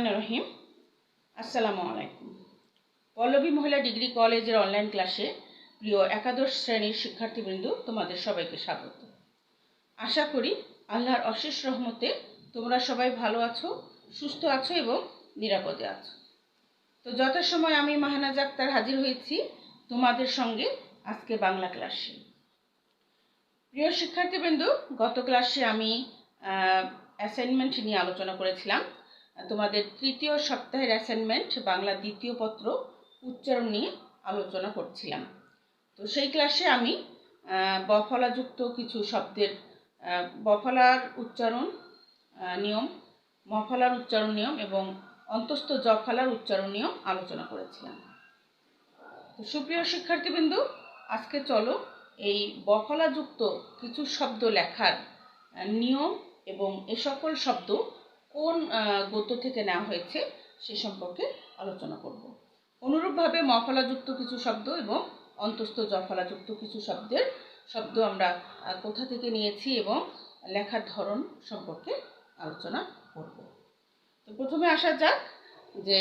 রহিম। আসসালামু আলাইকুম। পল্লবী মহিলা ডিগ্রি কলেজের অনলাইন ক্লাসে প্রিয় একাদশ শ্রেণীর শিক্ষার্থীবৃন্দ, তোমাদের সবাইকে স্বাগত। আশা করি আল্লাহর অশেষ রহমতে তোমরা সবাই ভালো আছো, সুস্থ আছো এবং নিরাপদে আছো। তো যথাসময় আমি মাহানাজ আক্তার হাজির হয়েছি তোমাদের সঙ্গে আজকে বাংলা ক্লাসে। প্রিয় শিক্ষার্থীবৃন্দ, গত ক্লাসে আমি অ্যাসাইনমেন্ট নিয়ে আলোচনা করেছিলাম। তোমাদের তৃতীয় সপ্তাহের অ্যাসাইনমেন্ট বাংলা দ্বিতীয় পত্র উচ্চারণ নিয়ে আলোচনা করছিলাম। তো সেই ক্লাসে আমি বফলাযুক্ত কিছু শব্দের বফলার উচ্চারণ নিয়ম, মফলার উচ্চারণ নিয়ম এবং অন্তস্থ জফলার উচ্চারণ নিয়ম আলোচনা করেছিলাম। তো সুপ্রিয় শিক্ষার্থীবৃন্দ, আজকে চলো এই বফলাযুক্ত কিছু শব্দ লেখার নিয়ম এবং এ সকল শব্দ কোন গদ্য থেকে নেওয়া হয়েছে সে সম্পর্কে আলোচনা করব। অনুরূপভাবে মফলাযুক্ত কিছু শব্দ এবং অন্তস্থ জফলাযুক্ত কিছু শব্দ আমরা কোথা থেকে নিয়েছি এবং লেখার ধরন সম্পর্কে আলোচনা করব। তো প্রথমে আসা যাক যে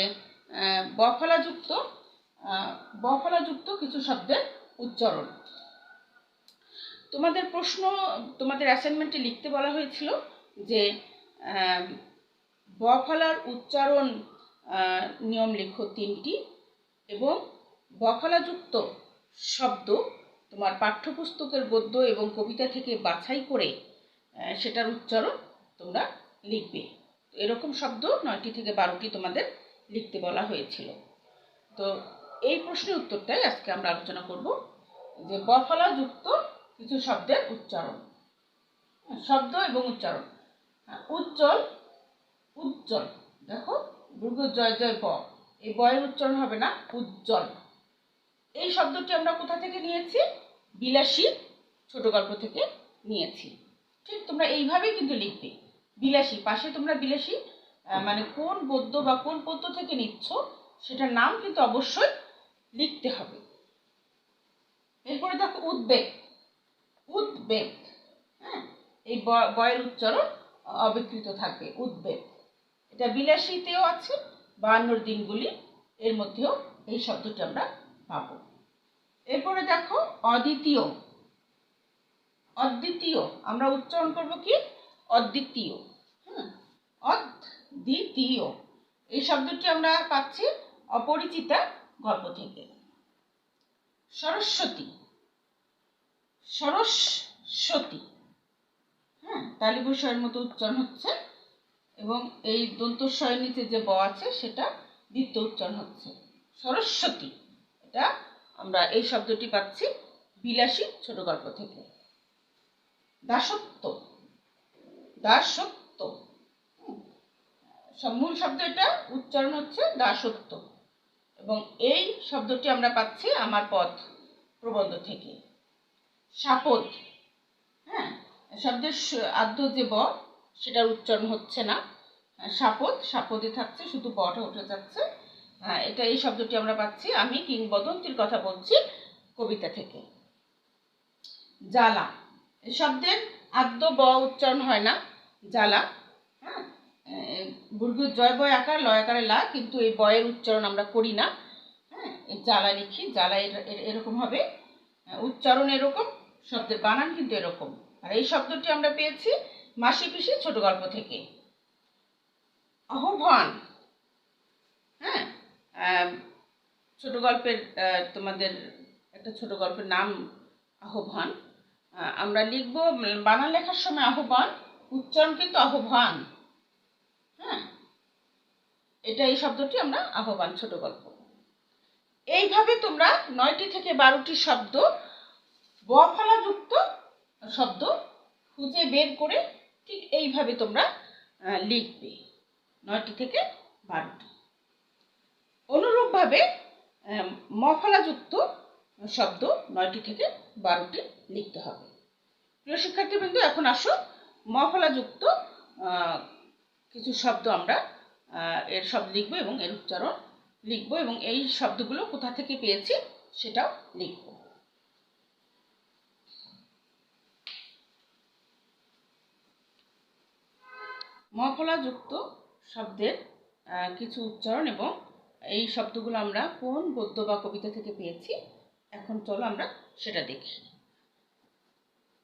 বফলাযুক্ত কিছু শব্দের উচ্চারণ। তোমাদের প্রশ্ন, তোমাদের অ্যাসাইনমেন্টে লিখতে বলা হয়েছিল যে বফলার উচ্চারণ নিয়ম লিখো 3টি এবং বফলাযুক্ত শব্দ তোমার পাঠ্যপুস্তকের গদ্য এবং কবিতা থেকে বাছাই করে সেটার উচ্চারণ তোমরা লিখবে। এরকম শব্দ 9টি থেকে 12টি তোমাদের লিখতে বলা হয়েছিল। তো এই প্রশ্নের উত্তরটাই আজকে আমরা আলোচনা করব, যে বফলাযুক্ত কিছু শব্দের উচ্চারণ, শব্দ এবং উচ্চারণ। উজ্জ্বল, উজ্জ্বল, দেখো দীর্ঘ জয় জয় ব, এই বয়ের উচ্চারণ হবে না, উজ্জ্বল। এই শব্দটি আমরা কোথা থেকে নিয়েছি? বিলাসী ছোট গল্প থেকে নিয়েছি। ঠিক তোমরা এইভাবেই কিন্তু লিখবে, বিলাসী, পাশে তোমরা বিলাসী মানে কোন গদ্য বা কোন পদ্য থেকে নিচ্ছ সেটার নাম কিন্তু অবশ্যই লিখতে হবে। এরপরে দেখো উদ্বেগ, উদ্বেগ, হ্যাঁ, এই বয়ের উচ্চারণ অবিকৃত থাকবে, উদ্বেগ। এটা বিলাসীতেও আছে, 52 দিনগুলি, এর মধ্যেও এই শব্দটি আমরা পাবো। এরপরে দেখো অদ্বিতীয়, অদ্বিতীয় আমরা উচ্চারণ করব কি? অদ্বিতীয়, অদ্বিতীয়। এই শব্দটি আমরা পাচ্ছি অপরিচিতা গল্প থেকে। সরস্বতী, সরস্বতী, হ্যাঁ, তালিবস্বরের মতো উচ্চারণ হচ্ছে এবং এই দন্তস্বরের নিচে যে ব আছে সেটা দ্বিতীয় উচ্চারণ হচ্ছে, সরস্বতী। এটা আমরা এই শব্দটি পাচ্ছি বিলাসী ছোট গল্প থেকে। দাসত্ব, দাসত্ব, মূল শব্দ এটা, উচ্চারণ হচ্ছে দাসত্ব এবং এই শব্দটি আমরা পাচ্ছি আমার পথ প্রবন্ধ থেকে। সাপদ, হ্যাঁ, শব্দের আদ্য যে ব সেটার উচ্চারণ হচ্ছে না, সাপদ, সাপদে থাকছে, শুধু বটা উঠে যাচ্ছে। এটা এই শব্দটি আমরা পাচ্ছি আমি কিংবদন্তির কথা বলছি কবিতা থেকে। জ্বালা, এই শব্দের আদ্য ব উচ্চারণ হয় না, জ্বালা, হ্যাঁ, বর্গ জয় বয় আকার লয় আকারে লা, কিন্তু এই বয়ের উচ্চারণ আমরা করি না, হ্যাঁ, এই জ্বালা লিখি, জ্বালা এরকম হবে, উচ্চারণ এরকম, শব্দের বানান কিন্তু এরকম। আর এই শব্দটি আমরা পেয়েছি মাসি পিসি ছোট গল্প থেকে। আহ্বান, হ্যাঁ, ছোট গল্পের তোমাদের একটা ছোট গল্পের নাম আহ্বান। আমরা লিখব, বানান লেখার সময় আহ্বান, উচ্চারণ কিন্তু আহ্বান, হ্যাঁ, এটা এই শব্দটি আমরা আহ্বান ছোট গল্প। এইভাবে তোমরা 9টি থেকে 12টি শব্দ, বফলাযুক্ত শব্দ খুঁজে বের করে ঠিক এইভাবে তোমরা লিখবে, 9টি থেকে 12টি। অনুরূপভাবে মফলাযুক্ত শব্দ 9টি থেকে 12টি লিখতে হবে। প্রিয় শিক্ষার্থীবৃন্দ, এখন আসো মফলাযুক্ত কিছু শব্দ আমরা এর শব্দ লিখবো এবং এর উচ্চারণ লিখবো এবং এই শব্দগুলো কোথা থেকে পেয়েছি সেটাও লিখব। মফলাযুক্ত শব্দের কিছু উচ্চারণ এবং এই শব্দগুলো আমরা কোন গদ্য বা কবিতা থেকে পেয়েছি। এখন চলো আমরা সেটা দেখি।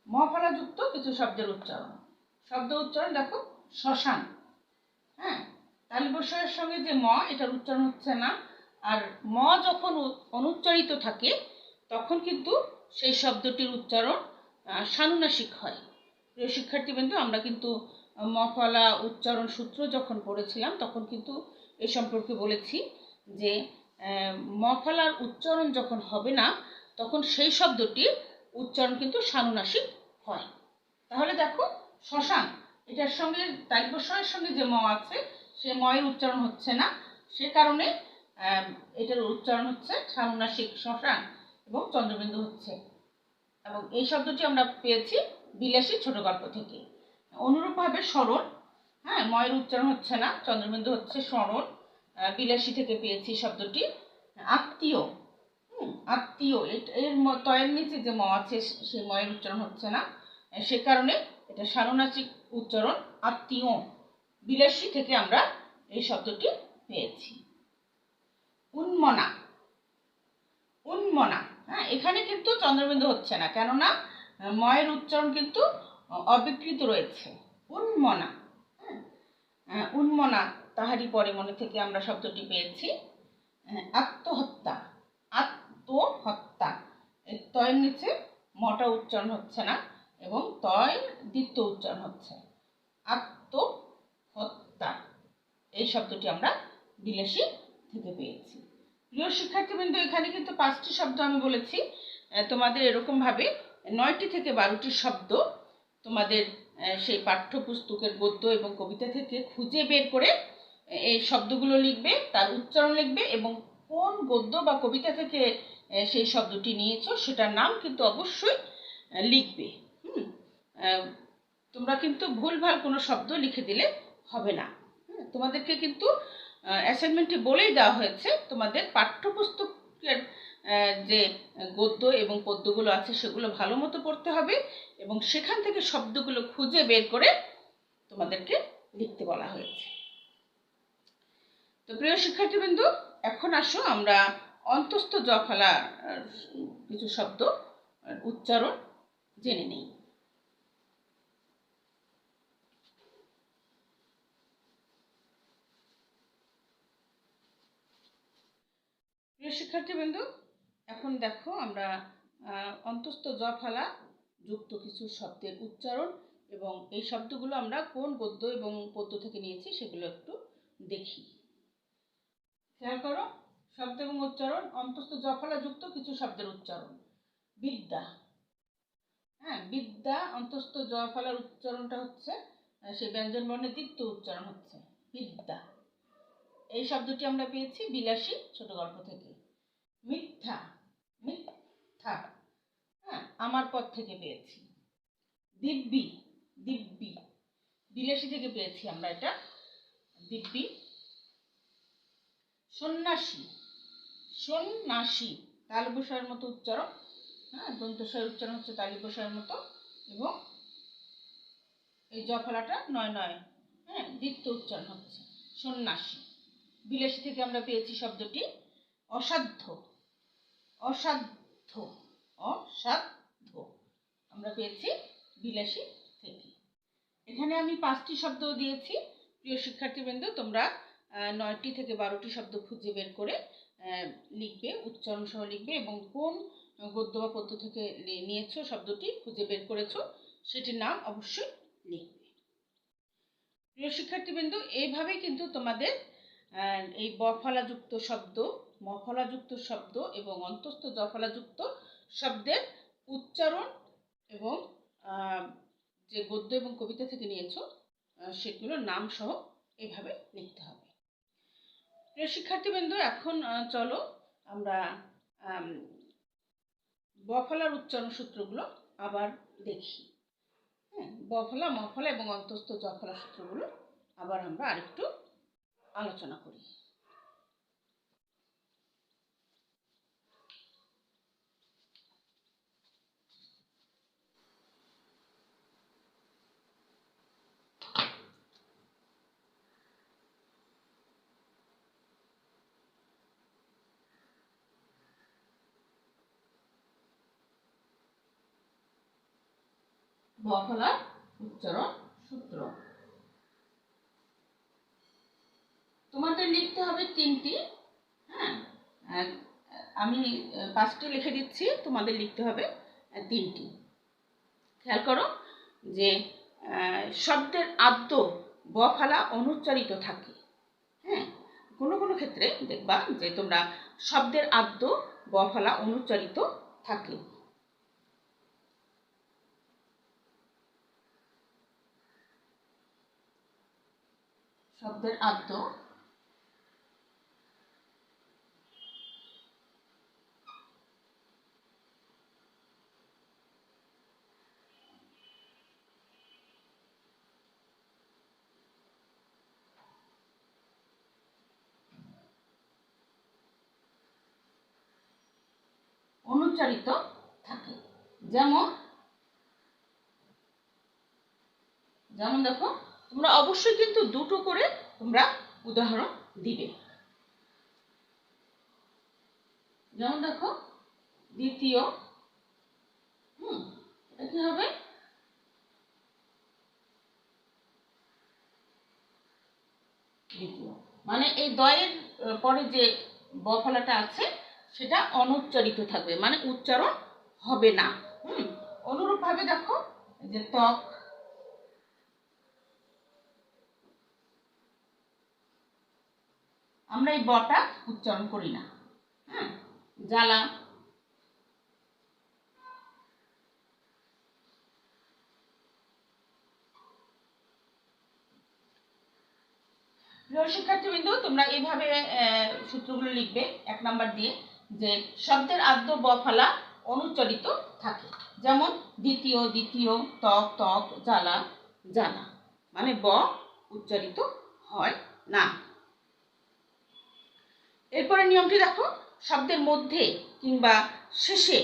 ম ফলাযুক্ত কিছু শব্দের উচ্চারণ। শব্দ উচ্চারণ দেখো, শ্মশান। হ্যাঁ, তালবস্যের সঙ্গে যে ম, এটার উচ্চারণ হচ্ছে না। আর ম যখন অনুচ্চারিত থাকে তখন কিন্তু সেই শব্দটির উচ্চারণ সানুনাসিক হয়। প্রিয় শিক্ষার্থীবৃন্দ, আমরা কিন্তু ম ফলা উচ্চারণ সূত্র যখন পড়েছিলাম তখন কিন্তু এ সম্পর্কে বলেছি যে ম ফলার উচ্চারণ যখন হবে না তখন সেই শব্দটির উচ্চারণ কিন্তু সানুনাসিক হয়। তাহলে দেখো, শ্মশান, এটার সঙ্গে তালবস্যের সঙ্গে যে ম আছে সে ময়ের উচ্চারণ হচ্ছে না, সে কারণে এটার উচ্চারণ হচ্ছে সানুনাসিক, শ্মশান, এবং চন্দ্রবিন্দু হচ্ছে। এবং এই শব্দটি আমরা পেয়েছি বিলাসী ছোট গল্প থেকে। অনুরূপভাবে স্মরণ, হ্যাঁ, ময়ের উচ্চারণ হচ্ছে না, চন্দ্রবিন্দু হচ্ছে, স্মরণ, বিলাসী থেকে পেয়েছি শব্দটি। আত্মীয়, আত্মীয়, এর তয়ের নিচে যে ম আছে সেই ময়ের উচ্চারণ হচ্ছে না, সে কারণে এটা সানুনাসিক উচ্চারণ, আত্মীয়। বিলাসী থেকে আমরা এই শব্দটি পেয়েছি। উন্মনা, উন্মনা, হ্যাঁ, এখানে কিন্তু চন্দ্রবিন্দু হচ্ছে না, কেননা ময়ের উচ্চারণ কিন্তু অবিকৃত রয়েছে। উন্মনা, উন্মনা, তাহারি পরে মনে থেকে আমরা শব্দটি পেয়েছি। আত্মহত্যা, আত্মহত্যা, তয়ের নিচে মটা উচ্চারণ হচ্ছে না এবং তয় দ্বিতীয় উচ্চারণ হচ্ছে। আত্মহত্যা, এই শব্দটি আমরা বিলাসী থেকে পেয়েছি। প্রিয় শিক্ষার্থীবৃন্দ, এখানে কিন্তু 5টি শব্দ আমি বলেছি। তোমাদের এরকমভাবে 9টি থেকে 12টি শব্দ তোমাদের সেই পাঠ্যপুস্তকের গদ্য এবং কবিতা থেকে খুঁজে বের করে এই শব্দগুলো লিখবে, তার উচ্চারণ লিখবে এবং কোন গদ্য বা কবিতা থেকে সেই শব্দটি নিয়েছো সেটার নাম কিন্তু অবশ্যই লিখবে। তোমরা কিন্তু ভুলভাল কোনো শব্দ লিখে দিলে হবে না। তোমাদেরকে কিন্তু অ্যাসাইনমেন্টে বলেই দেওয়া হয়েছে তোমাদের পাঠ্যপুস্তকের যে গদ্য এবং পদ্যগুলো আছে সেগুলো ভালো মতো পড়তে হবে এবং সেখান থেকে শব্দগুলো খুঁজে বের করে তোমাদেরকে লিখতে বলা হয়েছে। তো প্রিয় শিক্ষার্থীবৃন্দ, এখন আসো আমরা অন্তস্থ জ ফলা কিছু শব্দ উচ্চারণ জেনে নেই। প্রিয় শিক্ষার্থীবৃন্দ, এখন দেখো আমরা অন্তস্থ জ ফলা যুক্ত কিছু শব্দের উচ্চারণ এবং এই শব্দগুলো আমরা কোন গদ্য এবং পদ্য থেকে নিয়েছি সেগুলো একটু দেখি। খেয়াল করো, শব্দ এবং উচ্চারণ, অন্তস্থ জ ফলা যুক্ত কিছু শব্দের উচ্চারণ। বিদ্যা, হ্যাঁ, বিদ্যা, অন্তস্থ জ ফলার উচ্চারণটা হচ্ছে সেই ব্যঞ্জন বর্ণের দ্বিতীয় উচ্চারণ হচ্ছে বিদ্যা। এই শব্দটি আমরা পেয়েছি বিলাসী ছোট গল্প থেকে। মিথ্যা, মিথ্যা, হ্যাঁ, আমার পথ থেকে পেয়েছি। দিব্যি, দিব্যি, বিলাসী থেকে পেয়েছি আমরা এটা, দিব্যি। সন্ন্যাসী, সন্ন্যাসী, তালবস্যের মতো উচ্চারণ, হ্যাঁ, দন্তস্বর উচ্চারণ হচ্ছে তালবস্যের মতো এবং এই জ ফলাটা নয় নয়, হ্যাঁ, দ্বিতীয় উচ্চারণ হচ্ছে সন্ন্যাসী। বিলাসী থেকে আমরা পেয়েছি শব্দটি অসাধ্য, অসাধ্য, অসাধ্য, আমরা পেয়েছি বিলাসী থেকে। এখানে আমি 5টি শব্দ দিয়েছি। প্রিয় শিক্ষার্থীবৃন্দ, তোমরা 9টি থেকে 12টি শব্দ খুঁজে বের করে লিখবে, উচ্চারণ সহ লিখবে এবং কোন গদ্য বা পদ্য থেকে নিয়েছো শব্দটি খুঁজে বের করেছো সেটির নাম অবশ্যই লিখবে। প্রিয় শিক্ষার্থীবৃন্দ, এইভাবেই কিন্তু তোমাদের এই ব ফলাযুক্ত শব্দ, ম ফলাযুক্ত শব্দ এবং অন্তস্থ জ ফলাযুক্ত শব্দের উচ্চারণ এবং যে গদ্য এবং কবিতা থেকে নিয়েছো সেগুলোর নাম সহ এভাবে লিখতে হবে। প্রিয় শিক্ষার্থীবৃন্দ, এখন চলো আমরা ব ফলার উচ্চারণ সূত্রগুলো আবার দেখি। হ্যাঁ, ব ফলা, ম ফলা এবং অন্তস্থ জ ফলা সূত্রগুলো আবার আমরা আরেকটু আলোচনা করি। ব ফলার উচ্চারণ সূত্র। তোমাদের লিখতে হবে 3টি। হ্যাঁ, আমি 5টি লিখে দিচ্ছি, তোমাদের লিখতে হবে 3টি। খেয়াল করো যে শব্দের আদ্য ব ফলা অনুচ্চারিত থাকে। হ্যাঁ, কোনো কোনো ক্ষেত্রে দেখবা যে তোমরা শব্দের আদ্য ব ফলা অনুচ্চারিত থাকে। শব্দের আদ্য অনুচ্চারিত থাকে। যেমন দেখো, তোমরা অবশ্যই কিন্তু দুটো করে তোমরা উদাহরণ দিবে। যেমন দেখো, দ্বিতীয়, এটা কি হবে? দ্বিতীয় মানে এই দয়ের পরে যে ব ফলাটা আছে সেটা অনুচ্চারিত থাকবে, মানে উচ্চারণ হবে না। অনুরূপ ভাবে দেখো যে ত্বক, আমরা এই বটা উচ্চারণ করি না। হ্যাঁ, জ্বালা, প্রিয় শিক্ষার্থীবৃন্দ, তোমরা এইভাবে সূত্রগুলো লিখবে 1 নাম্বার দিয়ে, যে শব্দের আদ্য ব ফলা অনুচ্চারিত থাকে। যেমন দ্বিতীয়, দ্বিতীয়, ত্বক, ত্বক, জ্বালা, জ্বালা, মানে ব উচ্চারিত হয় না। এরপরে নিয়মটি দেখো, শব্দের মধ্যে কিংবা শেষে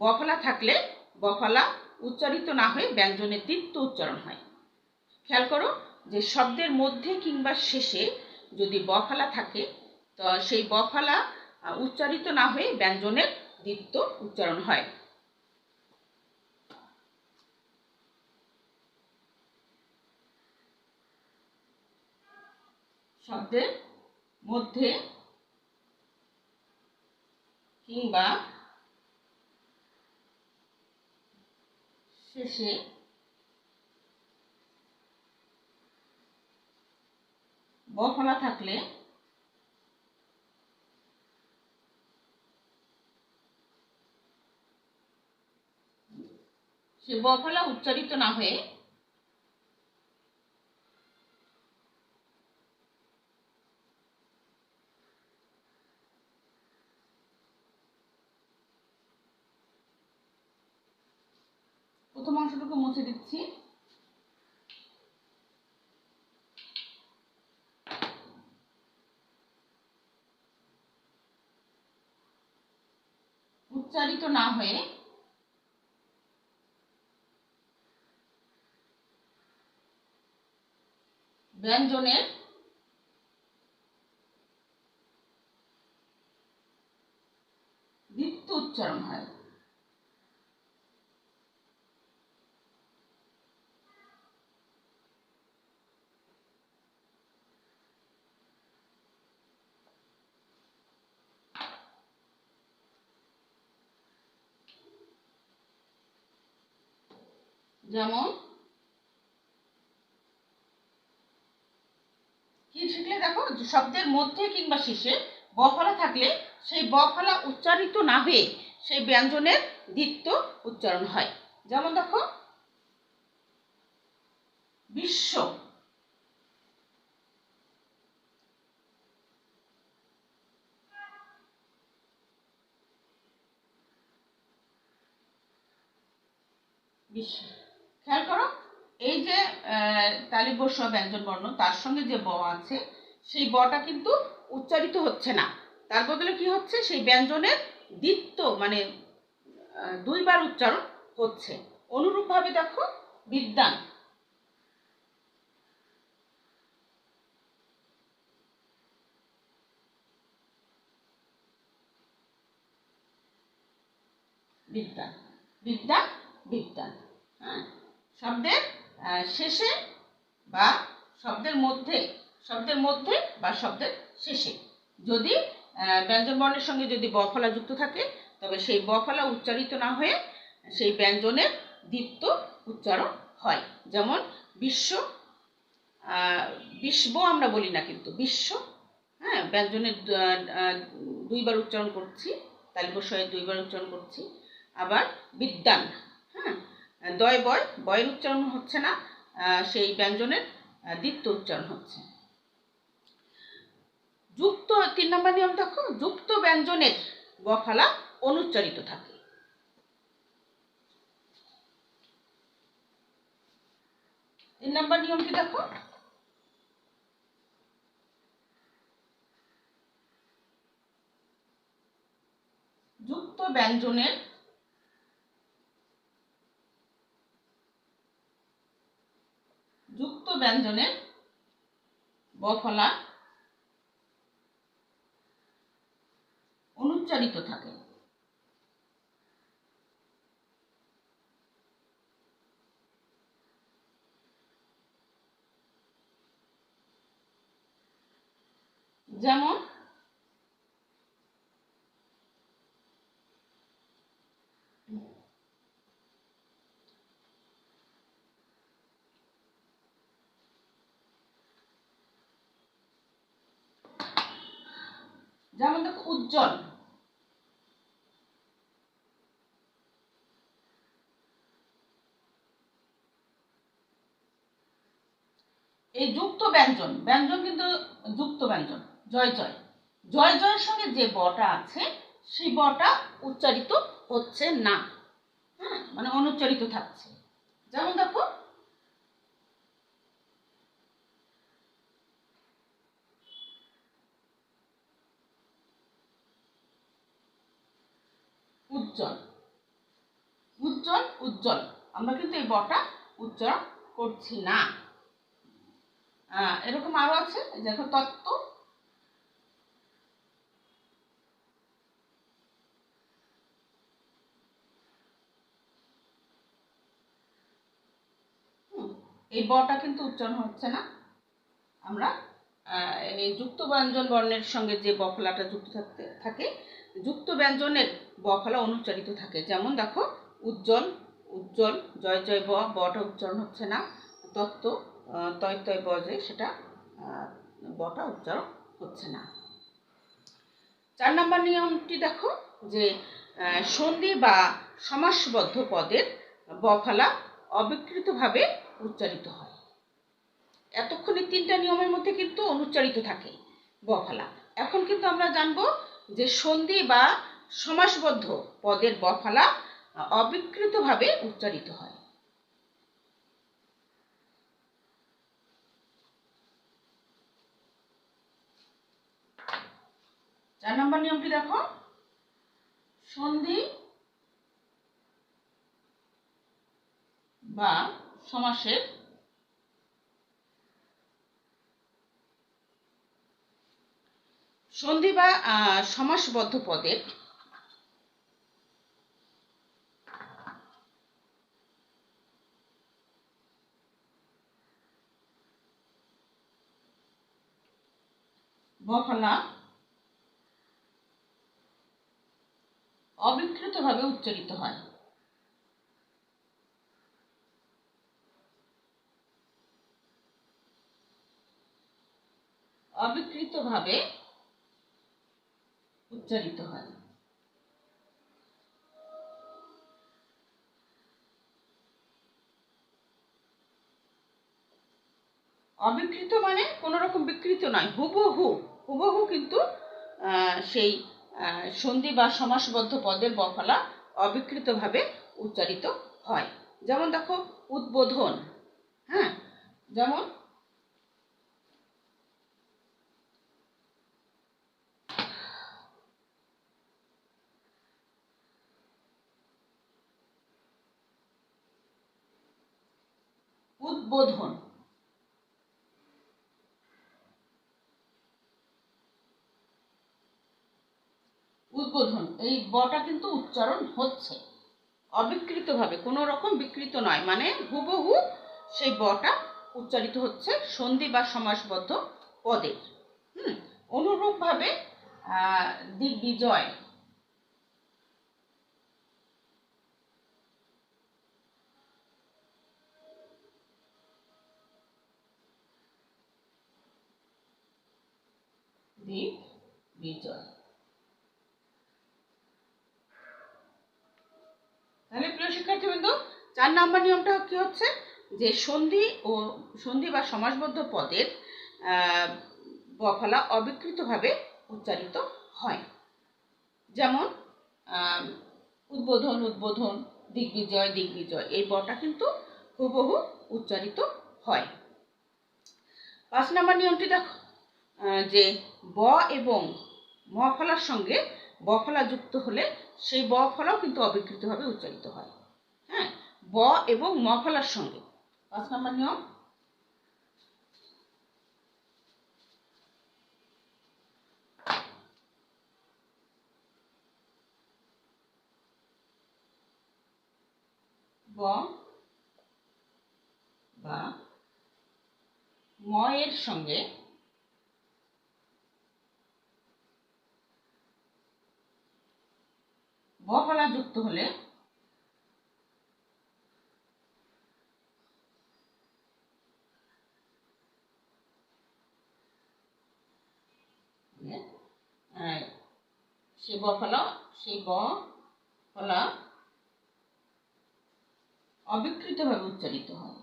ব ফলা থাকলে ব ফলা উচ্চারিত না হয়ে ব্যঞ্জনের দ্বিত্ব উচ্চারণ হয়। খেয়াল করো যে শব্দের মধ্যে কিংবা শেষে যদি ব ফলা থাকে, তো সেই ব ফলা উচ্চারিত না হয়ে ব্যঞ্জনের দ্বিত্ব উচ্চারণ হয়। শব্দের মধ্যে কিংবা শেষে ব ফলা থাকলে সে ব ফলা উচ্চারিত না হয়ে প্রথম অংশটুকু মুছে দিচ্ছি। উচ্চারিত না হয়ে ব্যঞ্জনের দ্বিত্ব উচ্চারণ হয়। যেমন কি শিখলে দেখো, শব্দের মধ্যে কিংবা শেষে ব ফলা থাকলে সেই ব ফলা উচ্চারিত না হয়ে সেই ব্যঞ্জনের দ্বিত্ব উচ্চারণ হয়। যেমন দেখো, বিশ্ব, বিশ্ব। খেয়াল করো, এই যে তালিব স ব্যঞ্জন বর্ণ, তার সঙ্গে যে ব আছে সেই বটা কিন্তু উচ্চারিত হচ্ছে না, তার বদলে কি হচ্ছে, সেই ব্যঞ্জনের দ্বিত্ব মানে 2 বার উচ্চারণ হচ্ছে। অনুরূপ ভাবে দেখো, বিদ্যান, বিদ্যান, বিদ্যা, বিদ্যান। হ্যাঁ, শব্দের শেষে বা শব্দের মধ্যে বা শব্দের শেষে যদি ব্যঞ্জন বর্ণের সঙ্গে যদি ব ফলা যুক্ত থাকে, তবে সেই ব ফলা উচ্চারিত না হয়ে সেই ব্যঞ্জনের দীপ্ত উচ্চারণ হয়। যেমন বিশ্ব, বিশ্ব আমরা বলি না, কিন্তু বিশ্ব, হ্যাঁ, ব্যঞ্জনের দুইবার উচ্চারণ করছি, তালিবস্বয়ে দুইবার উচ্চারণ করছি। আবার বিদ্যান, হ্যাঁ, দয় বয়, বয়ের উচ্চারণ হচ্ছে না, সেই ব্যঞ্জনের দ্বিত্ব উচ্চারণ হচ্ছে। যুক্ত 3 নম্বর নিয়ম দেখো, যুক্ত ব্যঞ্জনের ব ফলা অনুচ্চারিত থাকে। 3 নম্বর নিয়মটি দেখো, যুক্ত ব্যঞ্জনের ব ফলা অনুচ্চারিত থাকে। যেমন দেখো উজ্জ্বল, এই যুক্ত ব্যঞ্জন, ব্যঞ্জন কিন্তু যুক্ত ব্যঞ্জন, জয় জয়, জয় জয়ের সঙ্গে যে বটা আছে সেই বটা উচ্চারিত হচ্ছে না, হ্যাঁ, মানে অনুচ্চারিত থাকছে। যেমন দেখো উজ্জ্বল, উজ্জ্বল, উজ্জ্বল, আমরা কিন্তু এই বটা উচ্চারণ করছি না। এরকম আরো আছে, দেখো তত্ত্ব, এই বটা কিন্তু উচ্চারণ হচ্ছে না। আমরা এই যুক্ত ব্যঞ্জন বর্ণের সঙ্গে যে ব ফলাটা যুক্ত থাকে, যুক্ত ব্যঞ্জনের ব ফলা অনুচ্চারিত থাকে। যেমন দেখো উজ্জ্বল, উজ্জ্বল, জয় জয় বটা উচ্চারণ হচ্ছে না। তত্ত্ব, তয় তয় ব যে, সেটা বটা উচ্চারণ হচ্ছে না। 4 নম্বর নিয়মটি দেখো, যে সন্ধি বা সমাসবদ্ধ পদের ব ফলা অবিকৃতভাবে উচ্চারিত হয়। এতক্ষণে 3টা নিয়মের মধ্যে কিন্তু অনুচ্চারিত থাকে ব ফলা। এখন কিন্তু আমরা জানবো যে সন্ধি বা সমাসবদ্ধ পদের ব ফলা অবিকৃতভাবে উচ্চারিত হয়। চার নম্বর নিয়মটি দেখো, সন্ধি বা সমাসের সন্ধি বা সমাসবদ্ধ পদের ব ফলা অবিকৃতভাবে উচ্চারিত হয়। অবিকৃতভাবে উচ্চারিত হয়। অবিকৃত মানে কোনো রকম বিকৃত নয়, হুবহু, হুবহু কিন্তু সেই সন্ধি বা সমাসবদ্ধ পদের ব ফলা অবিকৃতভাবে উচ্চারিত হয়। যেমন দেখো উদ্বোধন, হ্যাঁ, যেমন উদ্বোধন, উদ্বোধন, এই বটা কিন্তু উচ্চারণ হচ্ছে, অবিকৃতভাবে, কোনো রকম বিকৃত নয়, মানে হুবহু সেই বটা উচ্চারিত হচ্ছে সন্ধি বা সমাসবদ্ধ পদের। অনুরূপভাবে দিগ্বিজয়, দিগ্বিজয়। তাহলে প্রিয় শিক্ষার্থীবৃন্দ, 4 নম্বর নিয়মটা কি হচ্ছে যে সন্ধি বা সমাসবদ্ধ পদের বফলা অবিকৃতভাবে উচ্চারিত হয়। যেমন উদ্বোধন উদ্বোধন, দিগ্বিজয় দিগ্বিজয়, এই বটা কিন্তু হুবহু উচ্চারিত হয়। 5 নম্বর নিয়মটি দেখো, যে ব এবং ম ফলার সঙ্গে ব ফলা যুক্ত হলে সেই ব ফলাও কিন্তু অবিকৃতভাবে উচ্চারিত হয়। হ্যাঁ, ব এবং ম ফলার সঙ্গে। 5 নম্বর নিয়ম, ব বা ম এর সঙ্গে ব ফলা যুক্ত হলে সেই ব ফলা অবিকৃতভাবে উচ্চারিত হয়।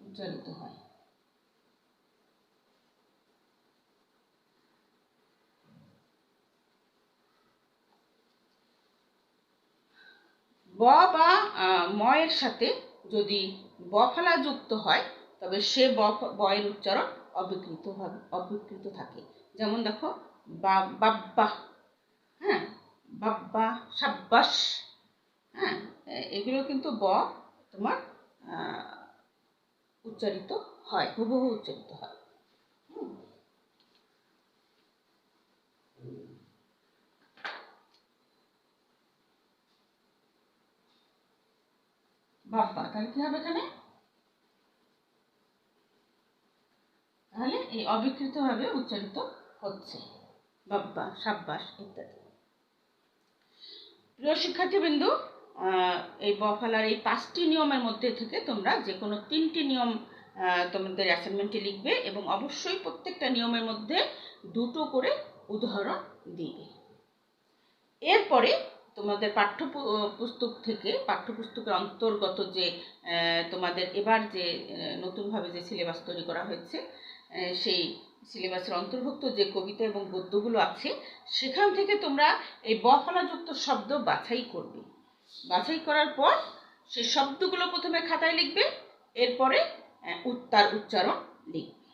উচ্চারিত হয়। ব বা ম এর সাথে যদি ব ফলা যুক্ত হয় তবে সে ব এর উচ্চারণ অবিকৃত থাকে। যেমন দেখো, বাব্বা, হ্যাঁ, বাব্বা, সাব্বাস, হ্যাঁ, এগুলো কিন্তু ব তোমার উচ্চারিত হয়, হুবহু উচ্চারিত হয়। বাব্বা, তাহলে কি হবে এখানে? তাহলে এই অবিকৃতভাবে উচ্চারিত হচ্ছে, বাব্বা, সাব্বাস ইত্যাদি। প্রিয় শিক্ষার্থীবৃন্দ, এই বফালার এই 5টি নিয়মের মধ্যে থেকে তোমরা যে কোনো 3টি নিয়ম তোমাদের অ্যাসাইনমেন্টে লিখবে এবং অবশ্যই প্রত্যেকটা নিয়মের মধ্যে 2টো করে উদাহরণ দিবে। এরপরে তোমাদের পাঠ্যপুস্তকের অন্তর্গত যে তোমাদের এবার যে নতুনভাবে যে সিলেবাস তৈরি করা হয়েছে, সেই সিলেবাসের অন্তর্ভুক্ত যে কবিতা এবং গদ্যগুলো আছে সেখান থেকে তোমরা এই বফলাযুক্ত শব্দ বাছাই করবে। বাছাই করার পর সেই শব্দগুলো প্রথমে খাতায় লিখবে, এরপরে তার উচ্চারণ লিখবে।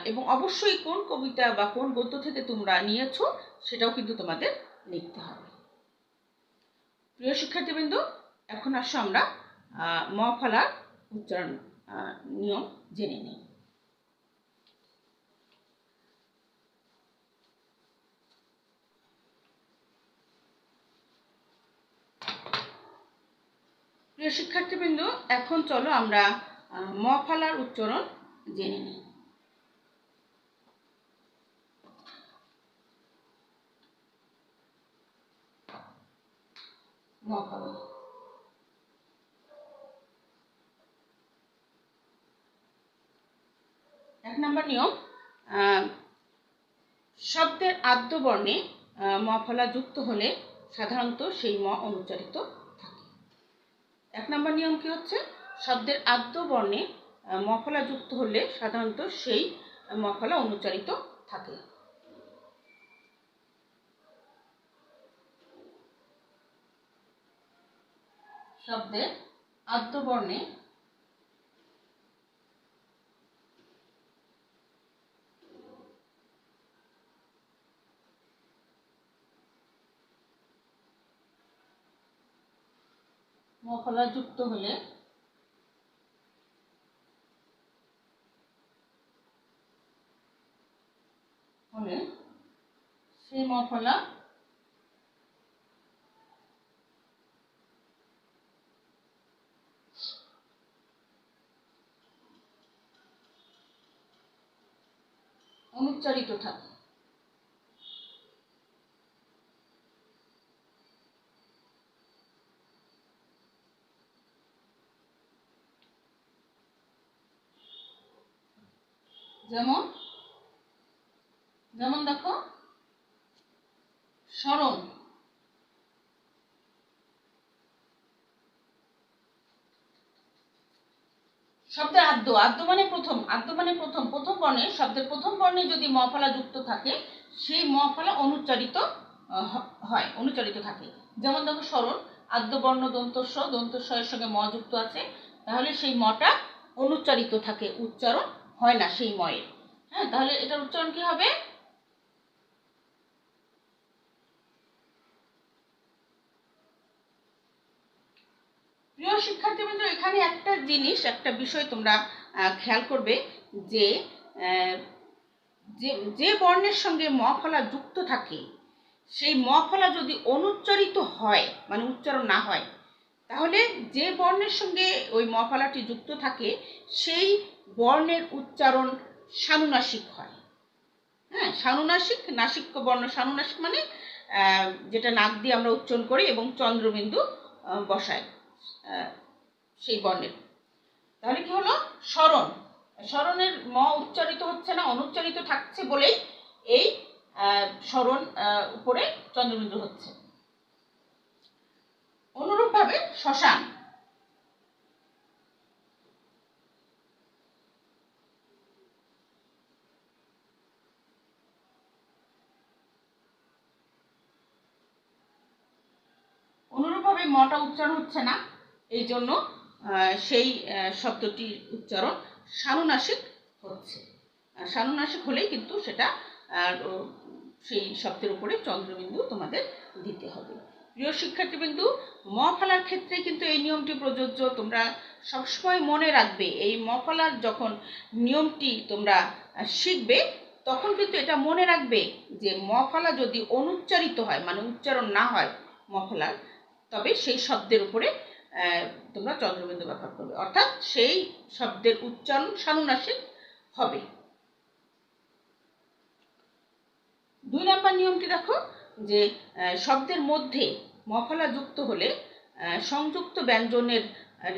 এবং অবশ্যই কোন কবিতা বা কোন গদ্য থেকে তোমরা নিয়েছো সেটাও কিন্তু তোমাদের লিখতে হবে। প্রিয় শিক্ষার্থীবৃন্দ, এখন আসো আমরা ম ফলার উচ্চারণ নিয়ম জেনে নিই। প্রিয় শিক্ষার্থীবৃন্দ, এখন চলো আমরা ম ফলার উচ্চারণ জেনে নিই। ম ফলা, 1 নম্বর নিয়ম, শব্দের আদ্য বর্ণে ম ফলা যুক্ত হলে সাধারণত সেই ম অনুচ্চারিত থাকে। 1 নম্বর নিয়ম কি হচ্ছে, শব্দের আদ্য বর্ণে ম ফলা যুক্ত হলে সাধারণত সেই ম ফলা অনুচ্চারিত থাকে। শব্দের আদ্য বর্ণে ম ফলা যুক্ত হলে হলে সেই ম ফলা অনুচ্চারিত থাকে। যেমন যেমন দেখো স্মরণ, শব্দের আদ্য, আদ্য মানে প্রথম, আদ্য মানে প্রথম, প্রথম বর্ণে, শব্দের প্রথম বর্ণে যদি ম ফলা যুক্ত থাকে সেই ম ফলা অনুচ্চারিত হয়, অনুচ্চারিত থাকে। যেমন দেখো স্মরণ, আদ্য বর্ণ দন্তস্ব, দন্তস্ব এর সঙ্গে ম যুক্ত আছে, তাহলে সেই মটা অনুচ্চারিত থাকে, উচ্চারণ হয় না সেই ময়ের। হ্যাঁ, তাহলে এটার উচ্চারণ কি হবে? প্রিয় শিক্ষার্থীবৃন্দ, এখানে একটা জিনিস, একটা বিষয় তোমরা খেয়াল করবে যে যে বর্ণের সঙ্গে ম ফলা যুক্ত থাকে সেই ম ফলা যদি অনুচ্চারিত হয়, মানে উচ্চারণ না হয়, তাহলে যে বর্ণের সঙ্গে ওই ম ফলাটি যুক্ত থাকে সেই বর্ণের উচ্চারণ সানুনাসিক হয়। হ্যাঁ, সানুনাসিক, নাসিক্য বর্ণ সানুনাসিক মানে যেটা নাক দিয়ে আমরা উচ্চারণ করি এবং চন্দ্রবিন্দু বসাই সেই বর্ণের। তাহলে কি হলো? স্মরণ, স্মরণের ম উচ্চারিত হচ্ছে না, অনুচ্চারিত থাকছে বলেই এই স্মরণ উপরে চন্দ্রবিন্দু হচ্ছে। অনুরূপভাবে শ্মশান, অনুরূপভাবে মটা উচ্চারণ হচ্ছে না, এই জন্য সেই শব্দটির উচ্চারণ সানুনাসিক হচ্ছে। সানুনাসিক হলেই কিন্তু সেটা সেই শব্দের উপরে চন্দ্রবিন্দু তোমাদের দিতে হবে। প্রিয় শিক্ষার্থীবিন্দু, ম ফলার ক্ষেত্রে কিন্তু এই নিয়মটি প্রযোজ্য। তোমরা সবসময় মনে রাখবে, এই ম ফলার যখন নিয়মটি তোমরা শিখবে তখন কিন্তু এটা মনে রাখবে যে ম ফলা যদি অনুচ্চারিত হয়, মানে উচ্চারণ না হয় ম ফলার, তবে সেই শব্দের উপরে তোমরা চন্দ্রবিন্দু ব্যবহার করবে, অর্থাৎ সেই শব্দের উচ্চারণ সানুনাসিক হবে। 2 নম্বর নিয়মটি দেখো যে শব্দের মধ্যে ম ফলা যুক্ত হলে সংযুক্ত ব্যঞ্জনের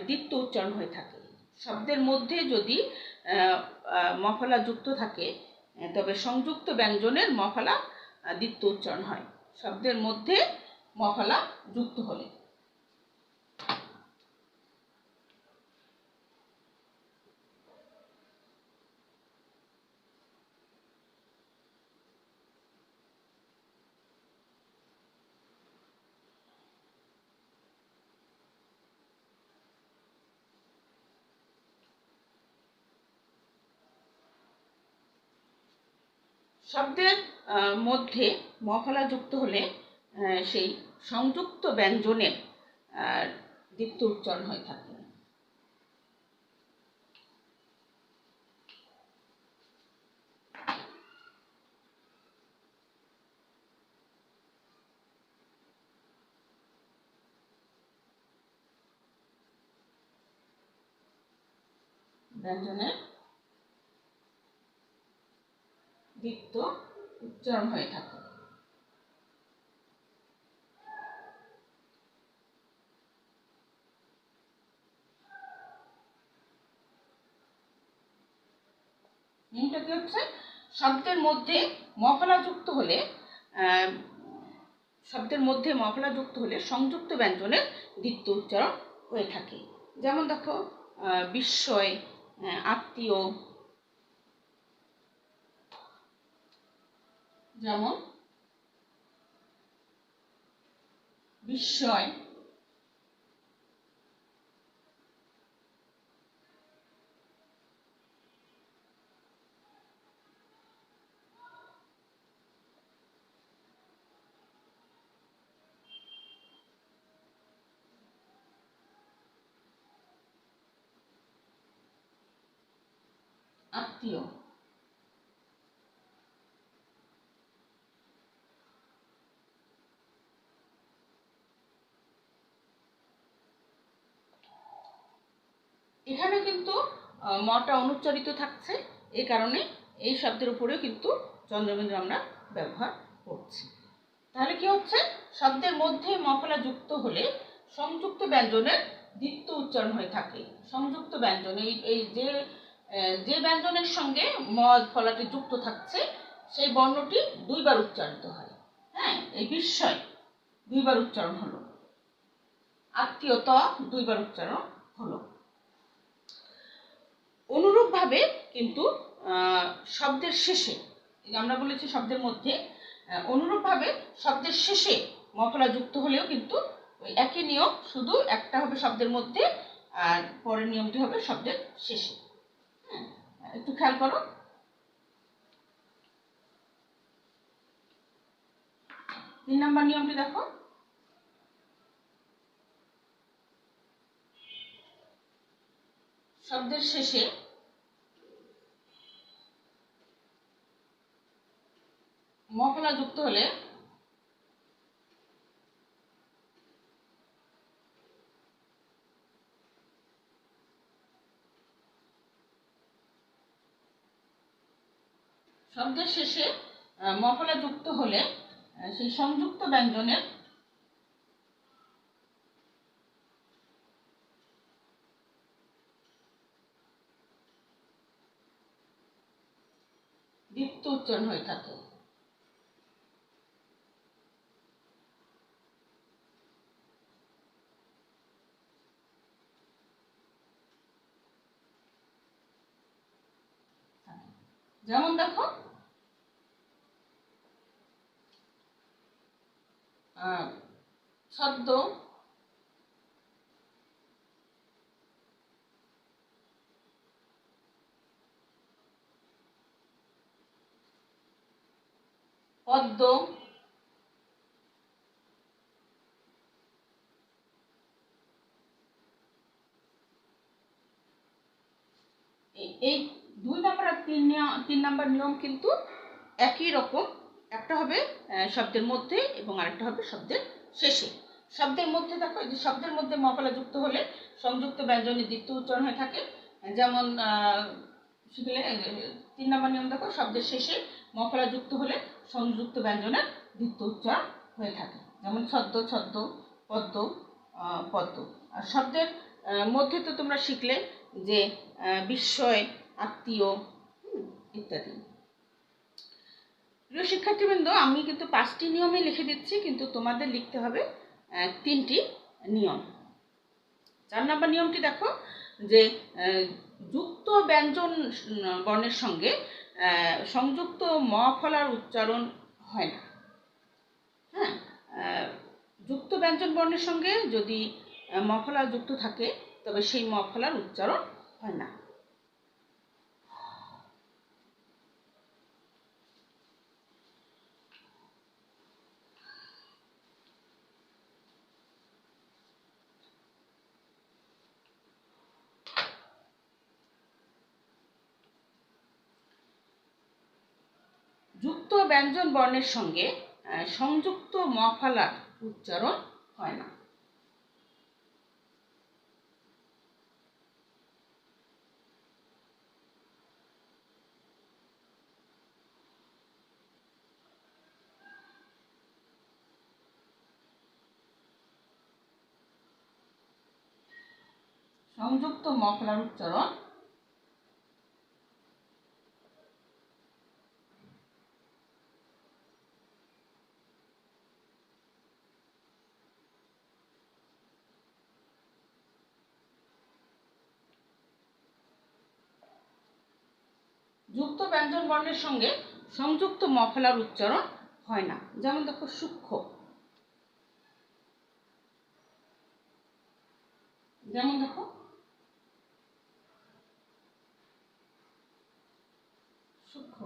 দ্বিত্ব উচ্চারণ হয়ে থাকে। শব্দের মধ্যে যদি ম ফলা যুক্ত থাকে তবে সংযুক্ত ব্যঞ্জনের ম ফলা দ্বিত্ব উচ্চারণ হয়, শব্দের মধ্যে ম ফলা যুক্ত হলে। শব্দের মধ্যে ম ফলা যুক্ত হলে সেই সংযুক্ত ব্যঞ্জনের দ্বিত্ব উচ্চারণ হয়ে থাকে। ব্যঞ্জনের দ্বিত্ব উচ্চারণ হয়ে থাকে। নিয়মটা কি হচ্ছে? শব্দের মধ্যে ম ফলা যুক্ত হলে শব্দের মধ্যে ম ফলা যুক্ত হলে সংযুক্ত ব্যঞ্জনের দ্বিত্ব উচ্চারণ হয়ে থাকে। যেমন দেখো বিস্ময়, আত্মীয়, যেমন বিস্ময়, আত্মীয়। এখানে কিন্তু মটা অনুচ্চারিত থাকছে, এই কারণে এই শব্দের উপরেও কিন্তু চন্দ্রবিন্দু আমরা ব্যবহার করছি। তাহলে কি হচ্ছে, শব্দের মধ্যে মফলা যুক্ত হলে সংযুক্ত ব্যঞ্জনের দ্বিত্ব উচ্চারণ হয়ে থাকে। সংযুক্ত ব্যঞ্জন এই যে ব্যঞ্জনের সঙ্গে ম ফলাটি যুক্ত থাকছে সেই বর্ণটি দুইবার উচ্চারিত হয়। হ্যাঁ, এই বিস্ময় দুইবার উচ্চারণ হলো, আত্মীয়তা দুইবার উচ্চারণ হলো। অনুরূপভাবে কিন্তু শব্দের শেষে, আমরা বলেছি শব্দের মধ্যে, অনুরূপভাবে শব্দের শেষে মফলা যুক্ত হলেও কিন্তু ওই একই নিয়ম, শুধু একটা হবে শব্দের মধ্যে আর পরের নিয়মটি হবে শব্দের শেষে। হ্যাঁ, একটু খেয়াল করো। তিন নম্বর নিয়মটি দেখো, শব্দের শেষে মফলা যুক্ত হলে শব্দের শেষে মফলা যুক্ত হলে সেই সংযুক্ত ব্যঞ্জনের দ্বিত্ব উচ্চারণ হয়ে থাকে। যেমন দেখো, ছদ্ম, পদ্ম, এই 2 নম্বর আর 3 নম্বর নিয়ম কিন্তু একই রকম। একটা হবে শব্দের মধ্যে এবং আরেকটা হবে শব্দের শেষে। শব্দের মধ্যে দেখো, যে শব্দের মধ্যে মফলা যুক্ত হলে সংযুক্ত ব্যঞ্জনের দ্বিত্ব উচ্চারণ হয়ে থাকে। যেমন শিখলে 3 নম্বর নিয়ম দেখো, শব্দের শেষে মফলা যুক্ত হলে সংযুক্ত ব্যঞ্জনের দ্বিত্ব উচ্চারণ হয়ে থাকে। যেমন ছদ্ম, ছদ্ম, পদ্ম, পদ্ম। আর শব্দের মধ্যে তো তোমরা শিখলে যে বিস্ময়, আত্মীয় ইত্যাদি। প্রিয় শিক্ষার্থীবৃন্দ, আমি কিন্তু 5টি নিয়মে লিখে দিচ্ছি, কিন্তু তোমাদের লিখতে হবে 3টি নিয়ম। 4 নম্বর নিয়মটি দেখো, যে যুক্ত ব্যঞ্জন বর্ণের সঙ্গে সংযুক্ত ম ফলার উচ্চারণ হয় না। হ্যাঁ, যুক্ত ব্যঞ্জন বর্ণের সঙ্গে যদি ম ফলা যুক্ত থাকে তবে সেই ম ফলার উচ্চারণ হয় না। যুক্ত ব্যঞ্জন বর্ণের সঙ্গে সংযুক্ত ম ফলার উচ্চারণ হয় না। সংযুক্ত ম ফলার উচ্চারণ যুক্ত ব্যঞ্জন বর্ণের সঙ্গে সংযুক্ত ম ফলার উচ্চারণ হয় না। যেমন দেখো, সূক্ষ্ম। যেমন দেখো, সূক্ষ্ম।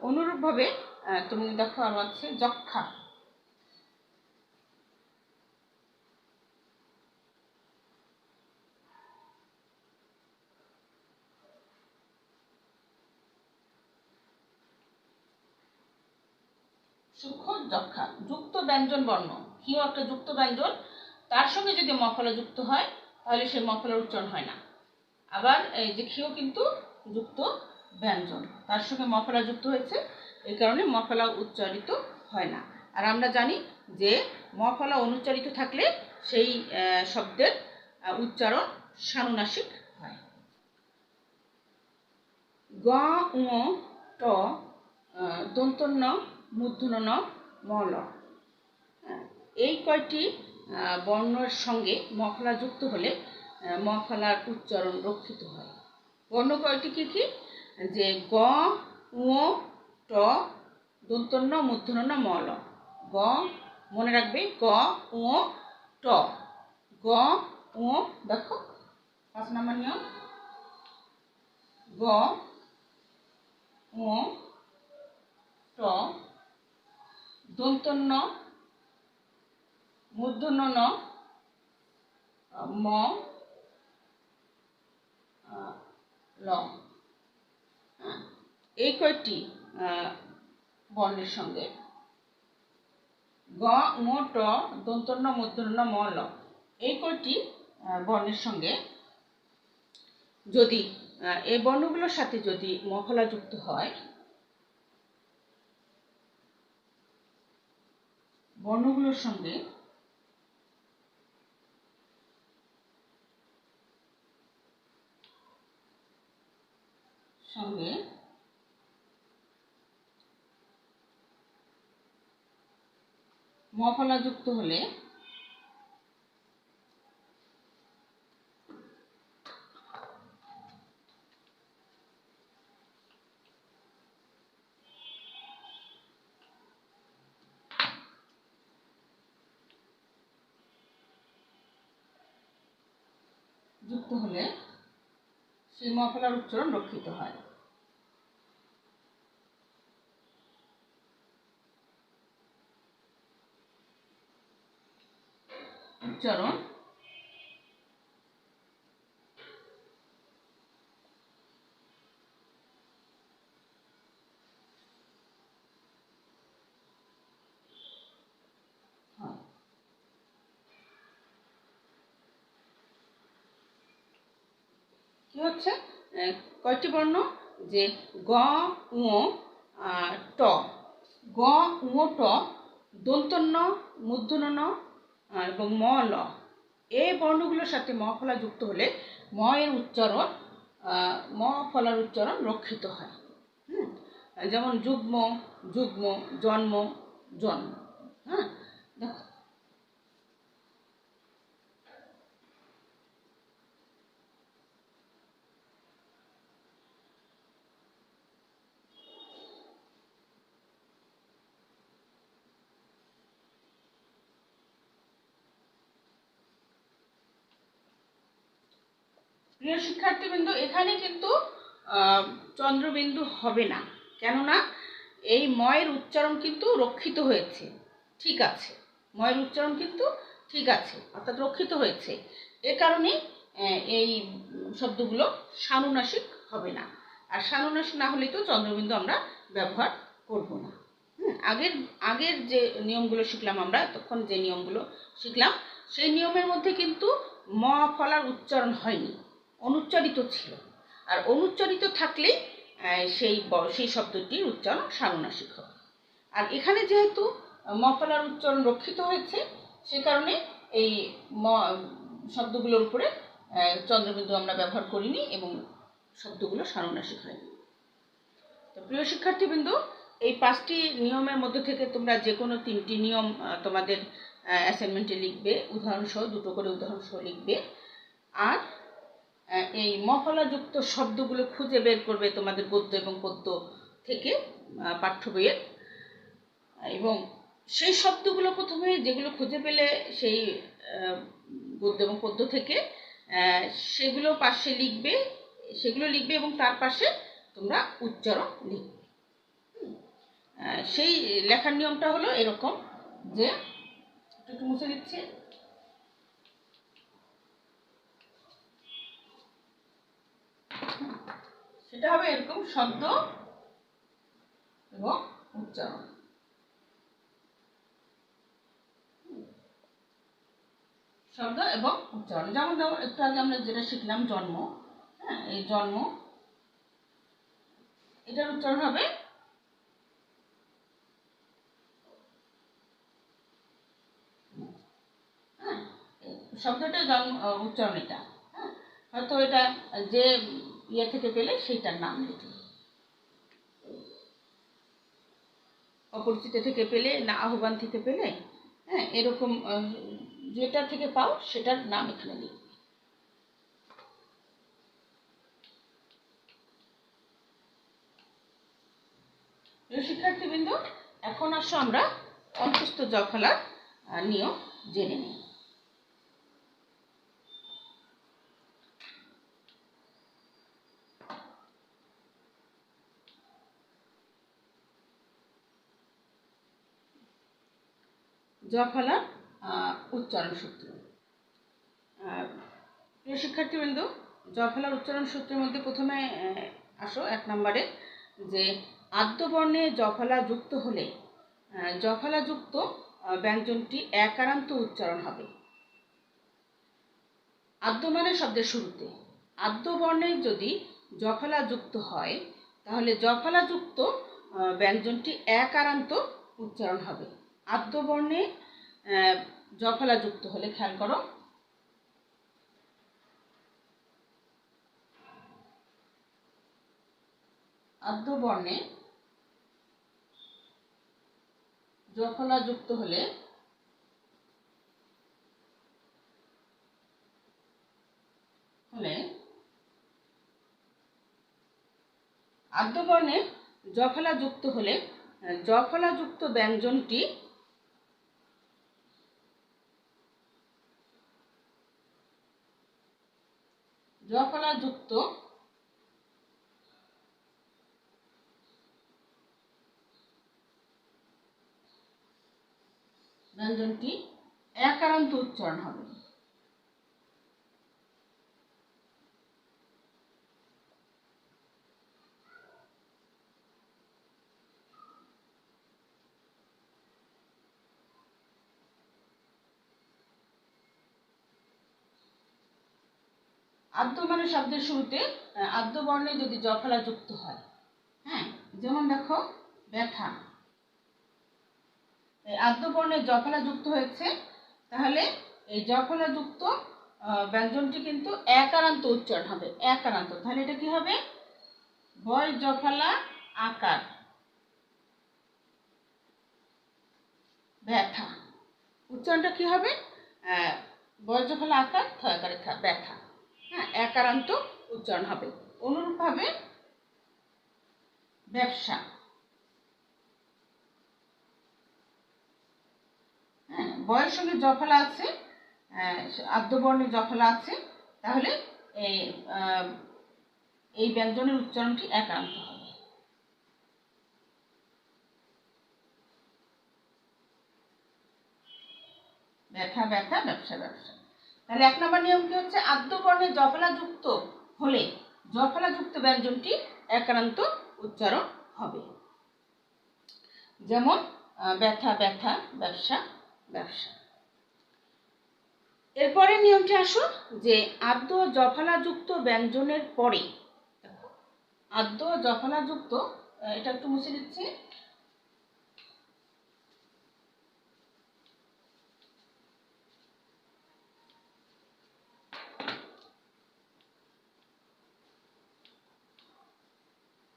অনুরূপভাবে তুমি দেখো, আরো আছে যক্ষা। সূক্ষ্ম যক্ষা। যুক্ত ব্যঞ্জন বর্ণ, ক্ষীয় একটা যুক্ত ব্যঞ্জন, তার সঙ্গে যদি মফলা যুক্ত হয় তাহলে সেই মফলার উচ্চারণ হয় না। আবার এই যে ক্ষীয় কিন্তু যুক্ত ব্যঞ্জন, তার সঙ্গে মফলা যুক্ত হয়েছে, এই কারণে মফলা উচ্চারিত হয় না। আর আমরা জানি যে মফলা অনুচ্চারিত থাকলে সেই শব্দের উচ্চারণ সানুনাসিক হয়। গ উ ট দন্তন্য মূর্ধন্য ন ম ল, এই কয়টি বর্ণের সঙ্গে মফলা যুক্ত হলে মফলার উচ্চারণ রক্ষিত হয়। বর্ণ কয়টি কি কি? যে গ উ ট দন্তন্য মূর্ধন্য ন ম ল। গ, মনে রাখবে, গ উ ট, গ উ, দেখো 5 নম্বর নিয়ম, গ উ ট দন্তন্য মূর্ধন্য ন ম ল। এই কয়টি বর্ণের সঙ্গে গ উ ট দন্তন্য মূর্ধন্য ম ল, এই কয়টি বর্ণের সঙ্গে যদি এই বর্ণগুলোর সাথে যদি মফলা যুক্ত হয়, বর্ণগুলোর সঙ্গে সঙ্গে মফলা যুক্ত হলে সেই মফলার উচ্চারণ রক্ষিত হয়। উচ্চারণ কি হচ্ছে? কয়টি বর্ণ? যে গ উ ট, গ উ ট দন্তন্য মূর্ধন্য ন এবং ম ল, এই বর্ণগুলোর সাথে মফলা যুক্ত হলে ম এর উচ্চারণ, মফলার উচ্চারণ রক্ষিত হয়। যেমন যুগ্ম, যুগ্ম, জন্ম, জন্ম। হ্যাঁ, দেখো প্রিয় শিক্ষার্থীবৃন্দ, এখানে কিন্তু চন্দ্রবিন্দু হবে না, কেননা এই ময়ের উচ্চারণ কিন্তু রক্ষিত হয়েছে, ঠিক আছে, ময়ের উচ্চারণ কিন্তু ঠিক আছে, অর্থাৎ রক্ষিত হয়েছে। এ কারণে এই শব্দগুলো সানুনাসিক হবে না। আর সানুনাসিক না হলে তো চন্দ্রবিন্দু আমরা ব্যবহার করব না। আগের যে নিয়মগুলো শিখলাম, আমরা তখন যে নিয়মগুলো শিখলাম, সেই নিয়মের মধ্যে কিন্তু ম ফলার উচ্চারণ হয়নি, অনুচ্চারিত ছিল। আর অনুচ্চারিত থাকলেই সেই শব্দটির উচ্চারণ সানুনাসিক হবে। আর এখানে যেহেতু ম ফলার উচ্চারণ রক্ষিত হয়েছে, সে কারণে এই ম শব্দগুলোর উপরে চন্দ্রবিন্দু আমরা ব্যবহার করিনি এবং শব্দগুলো সানুনাসিক হয়নি। তো প্রিয় শিক্ষার্থীবৃন্দ, এই 5টি নিয়মের মধ্যে থেকে তোমরা যে কোনো 3টি নিয়ম তোমাদের অ্যাসাইনমেন্টে লিখবে, উদাহরণসহ 2টো করে উদাহরণসহ লিখবে। আর এই মফলাযুক্ত শব্দগুলো খুঁজে বের করবে তোমাদের গদ্য এবং পদ্য থেকে, পাঠ্য বইয়ের, এবং সেই শব্দগুলো প্রথমে যেগুলো খুঁজে পেলে সেই গদ্য এবং পদ্য থেকে সেগুলো পাশে লিখবে, এবং তার পাশে তোমরা উচ্চারণ লিখবে। সেই লেখার নিয়মটা হলো এরকম, যে একটু মুছে দিচ্ছি, সেটা হবে এরকম: শব্দ এবং উচ্চারণ, শব্দ এবং উচ্চারণ। যেমন ধরো একটু আগে আমরা যেটা শিখলাম জন্ম, হ্যাঁ, এই জন্ম এটার উচ্চারণ হবে হ্যাঁ, শব্দটা জন্ম উচ্চারণ এটা, হ্যাঁ, হয়তো এটা যে ইয়ে থেকে পেলে সেইটার নাম লিখে, অপরিচিত থেকে পেলে না আহ্বান থেকে পেলে, হ্যাঁ, এরকম যেটা থেকে পাও সেটার নাম এখানে লিখবে। শিক্ষার্থীবৃন্দ, এখন আসো আমরা অন্তস্থ জ ফলার নিয়ম জেনে নিই। জ ফলার উচ্চারণ সূত্র। প্রিয় শিক্ষার্থীবৃন্দ, জ ফলার উচ্চারণ সূত্রের মধ্যে প্রথমে আসো 1 নম্বরে, যে আদ্যবর্ণে জ ফলা যুক্ত হলে জ ফলা যুক্ত ব্যঞ্জনটি একারান্ত উচ্চারণ হবে। আদ্য মানে শব্দের শুরুতে, আদ্য বর্ণে যদি জ ফলা যুক্ত হয় তাহলে জ ফলা যুক্ত ব্যঞ্জনটি একারান্ত উচ্চারণ হবে। আদ্য বর্ণে জ ফলা যুক্ত হলে, খেয়াল করো, আদ্য বর্ণে জ ফলা যুক্ত হলে আদ্য বর্ণে জ ফলা যুক্ত হলে জ ফলা যুক্ত ব্যঞ্জনটি জ ফলা যুক্ত ব্যঞ্জনটি একারান্ত উচ্চারণ হবে। আদ্য মানে শব্দের শুরুতে আদ্য বর্ণে যদি জ ফলা যুক্ত হয়, হ্যাঁ, যেমন দেখো ব্যথা, আদ্য বর্ণে জ ফলা যুক্ত হয়েছে, তাহলে এই জ ফলা যুক্ত ব্যঞ্জনটি কিন্তু একারান্ত উচ্চারণ হবে, একারান্ত। তাহলে এটা কি হবে? বয় জ ফলা আকার, ব্যথা। উচ্চারণটা কি হবে? বয় জ ফলা আকার, থয়াকারে খা, ব্যথা, হ্যাঁ, একারান্ত উচ্চারণ হবে। অনুরূপভাবে ব্যবসা, হ্যাঁ, বয়ের সঙ্গে জ ফলা আছে, আদ্য বর্ণে জ ফলা আছে, তাহলে এই ব্যঞ্জনের উচ্চারণটি একারান্ত হবে। ব্যথা ব্যথা, ব্যবসা ব্যবসা। তাহলে 1 নম্বর নিয়ম কি হচ্ছে? আদ্য বর্ণে জ ফলা যুক্ত হলে জ ফলা যুক্ত ব্যঞ্জনটি একারান্ত উচ্চারণ হবে। যেমন ব্যথা ব্যথা, ব্যবসা ব্যবসা। এরপরে নিয়মটি আসো, যে আদ্য জ ফলা যুক্ত ব্যঞ্জনের পরে, আদ্য জ ফলা যুক্ত, এটা একটু মুছে দিচ্ছি,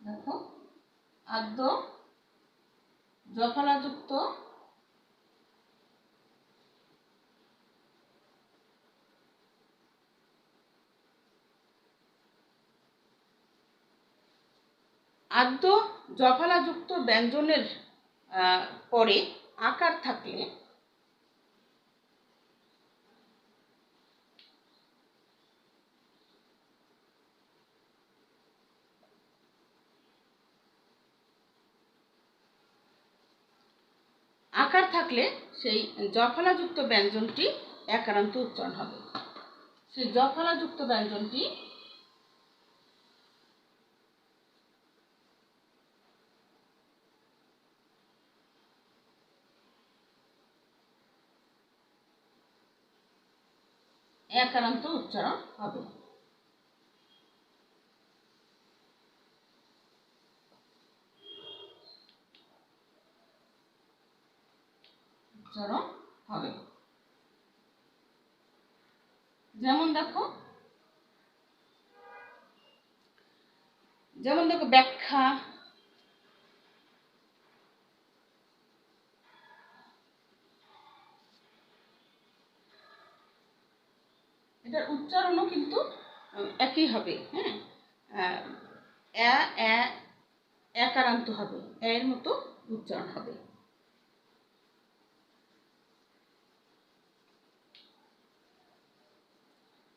দেখো, আদ্য জ ফলা যুক্ত আদ্য জ ফলা যুক্ত ব্যঞ্জনের পরে আকার থাকলে, আকার থাকলে সেই জ ফলা যুক্ত ব্যঞ্জনটি একারান্ত উচ্চারণ হবে। সেই জ ফলা যুক্ত ব্যঞ্জনটি একারান্ত উচ্চারণ হবে। উচ্চারণ হবে। যেমন দেখো ব্যাখ্যা, এটার উচ্চারণও কিন্তু একই হবে। হ্যাঁ, একারান্ত হবে, এর মতো উচ্চারণ হবে।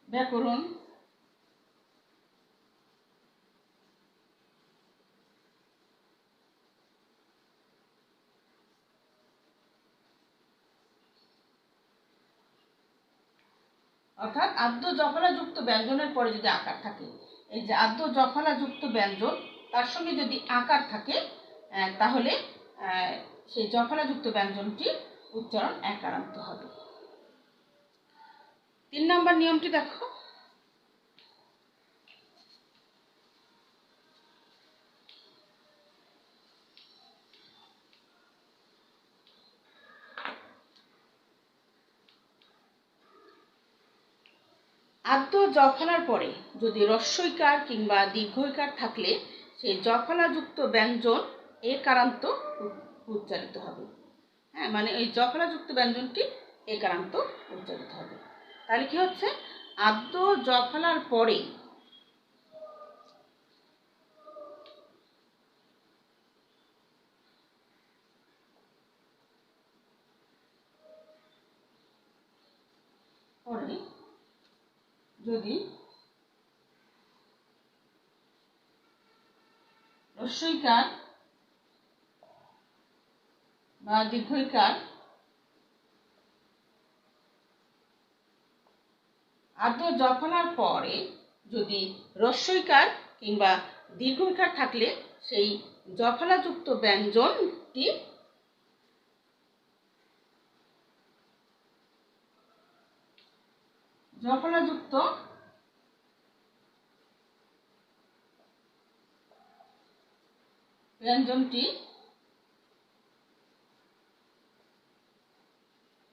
ব্যাকরণ, অর্থাৎ আদ্য জফলাযুক্ত ব্যঞ্জনের পরে যদি আকার থাকে, এই যে আদ্য জফলাযুক্ত ব্যঞ্জন তার সঙ্গে যদি আকার থাকে তাহলে সেই জফলাযুক্ত ব্যঞ্জনটি উচ্চারণ একারান্ত হবে। 3 নম্বর নিয়মটি দেখো, আদ্য জফলার পরে যদি হ্রস্বইকার কিংবা দীর্ঘইকার থাকলে সেই জফলাযুক্ত ব্যঞ্জন একারান্ত উচ্চারিত হবে। হ্যাঁ, মানে এই জফলাযুক্ত ব্যঞ্জনটি একারান্ত উচ্চারিত হবে। তাহলে কি হচ্ছে, আদ্য জফলার পরে যদি হ্রস্বইকার বা দীর্ঘইকার, আদ্য জফলার পরে যদি হ্রস্বইকার কিংবা দীর্ঘইকার থাকলে সেই জফলাযুক্ত ব্যঞ্জনটি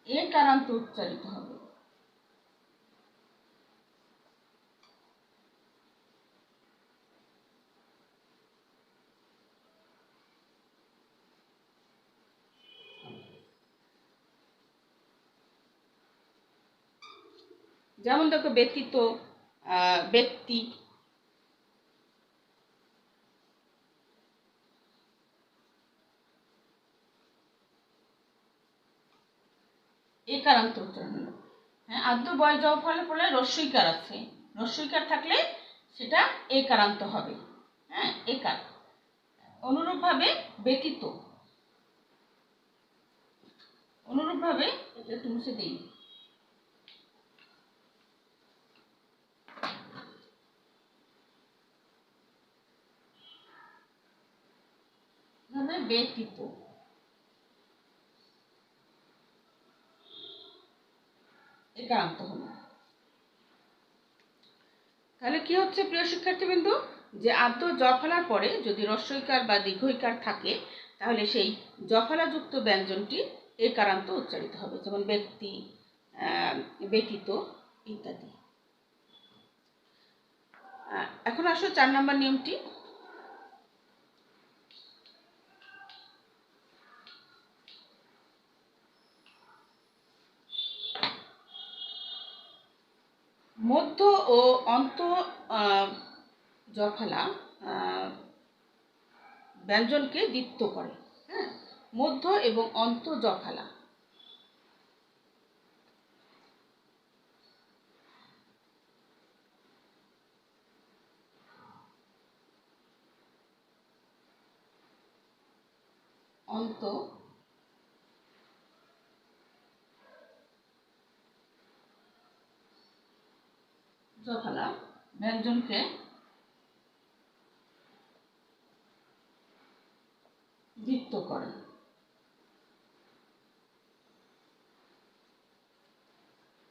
একারান্ত উচ্চারিত হবে। যেমন দেখো ব্যতীত, ব্যক্তি, একারান্ত উচ্চারণ হলো। হ্যাঁ, আদ্য বয় জফলার পরে হ্রস্বইকার আছে, হ্রস্বইকার থাকলে সেটা একারান্ত হবে। হ্যাঁ, একার। অনুরূপভাবে ব্যতীত, এটা তুমি সে দেই, ব্যতীত, একারান্ত হলো। তাহলে কি হচ্ছে প্রিয় শিক্ষার্থীবৃন্দ, যে আদ্য জফলার পরে যদি হ্রস্বইকার বা দীর্ঘইকার থাকে তাহলে সেই জফলাযুক্ত ব্যঞ্জনটি একারান্ত উচ্চারিত হবে, যেমন ব্যক্তি, ব্যতীত ইত্যাদি। এখন আসো 4 নম্বর নিয়মটি। মধ্য ও অন্ত জফলা ব্যঞ্জনকে দ্বিত্ব করে। হ্যাঁ, মধ্য এবং অন্ত জফলা, অন্ত জফলা ব্যঞ্জনকে দ্বিত্ব করে।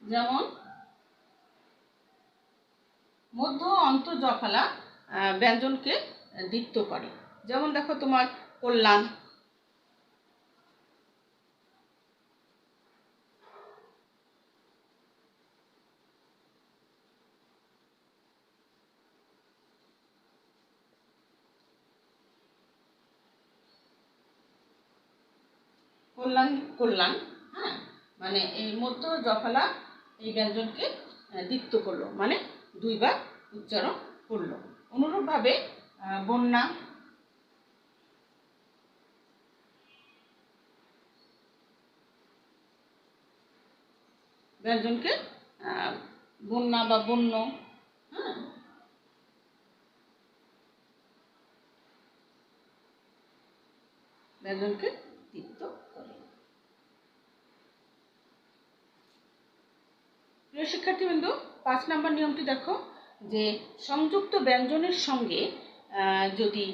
যেমন মধ্য ও অন্ত জফলা ব্যঞ্জনকে দ্বিত্ব করে। যেমন দেখো তোমার কল্যাণ, কল্যাণ কল্যাণ, হ্যাঁ, মানে এই মধ্য জফলা এই ব্যঞ্জনকে দ্বিত্ব করলো, মানে দুইবার উচ্চারণ করলো। অনুরূপভাবে বন্যা, ব্যঞ্জনকে বন্যা বা বন্য, হ্যাঁ, ব্যঞ্জনকে দ্বিত্ব করে। প্রিয় শিক্ষার্থীবৃন্দ, 5 নম্বর নিয়মটি দেখো যে সংযুক্ত ব্যঞ্জনের সঙ্গে যদি